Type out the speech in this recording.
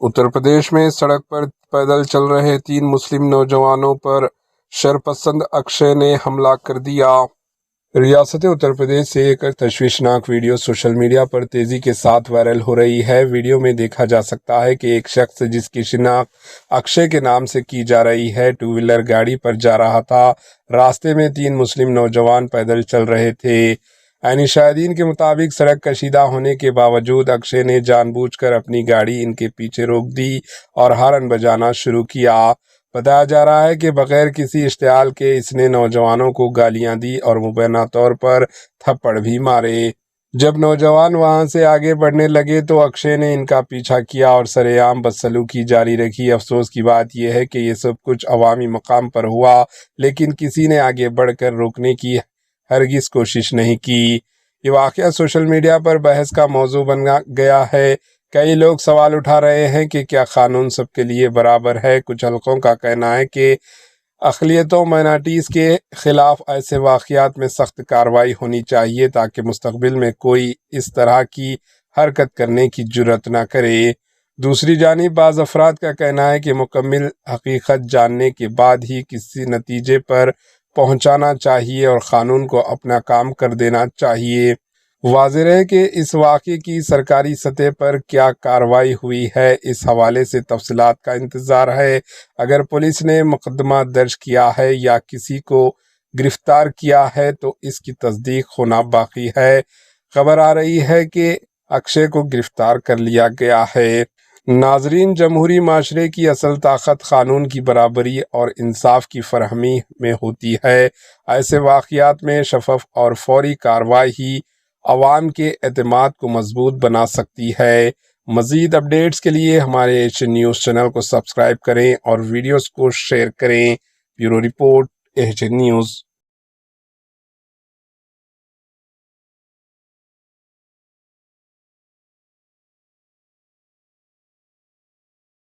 اتر پردیش میں سڑک پر پیدل چل رہے 3 مسلم نوجوانوں پر شرپسند اکشے نے حملہ کر دیا۔ ریاست اتر پردیش سے ایک تشویشناک ویڈیو سوشل میڈیا پر تیزی کے ساتھ وائرل ہو رہی ہے۔ ویڈیو میں دیکھا جا سکتا ہے کہ ایک شخص جس کی شناخت اکشے کے نام سے کی جا رہی ہے، 2 ویلر گاڑی پر جا رہا تھا۔ راستے میں 3 مسلم نوجوان پیدل چل رہے تھے۔ عینی شاہدین کے مطابق سڑک کشیدہ ہونے کے باوجود اکشے نے جان بوجھ کر اپنی گاڑی ان کے پیچھے روک دی اور ہارن بجانا شروع کیا۔ بتایا جا رہا ہے کہ بغیر کسی اشتعال کے اس نے نوجوانوں کو گالیاں دی اور مبینہ طور پر تھپڑ بھی مارے۔ جب نوجوان وہاں سے آگے بڑھنے لگے تو اکشے نے ان کا پیچھا کیا اور سرے عام بدسلوکی جاری رکھی۔ افسوس کی بات یہ ہے کہ یہ سب کچھ عوامی مقام پر ہوا، لیکن کسی نے آگے بڑھ کر روکنے کی ہرگز کوشش نہیں کی۔ یہ واقعہ سوشل میڈیا پر بحث کا موضوع بن گیا ہے۔ کئی لوگ سوال اٹھا رہے ہیں کہ کیا قانون سب کے لیے برابر ہے؟ کچھ حلقوں کا کہنا ہے کہ اقلیتوں مائنرٹیز کے خلاف ایسے واقعات میں سخت کارروائی ہونی چاہیے تاکہ مستقبل میں کوئی اس طرح کی حرکت کرنے کی جرأت نہ کرے۔ دوسری جانب بعض افراد کا کہنا ہے کہ مکمل حقیقت جاننے کے بعد ہی کسی نتیجے پر پہنچانا چاہیے اور قانون کو اپنا کام کر دینا چاہیے۔ واضح ہے کہ اس واقعے کی سرکاری سطح پر کیا کارروائی ہوئی ہے، اس حوالے سے تفصیلات کا انتظار ہے۔ اگر پولیس نے مقدمہ درج کیا ہے یا کسی کو گرفتار کیا ہے تو اس کی تصدیق ہونا باقی ہے۔ خبر آ رہی ہے کہ اکشے کو گرفتار کر لیا گیا ہے۔ ناظرین، جمہوری معاشرے کی اصل طاقت قانون کی برابری اور انصاف کی فراہمی میں ہوتی ہے۔ ایسے واقعات میں شفاف اور فوری کارروائی ہی عوام کے اعتماد کو مضبوط بنا سکتی ہے۔ مزید اپڈیٹس کے لیے ہمارے ایشین نیوز چینل کو سبسکرائب کریں اور ویڈیوز کو شیئر کریں۔ Bureau report, Asian news.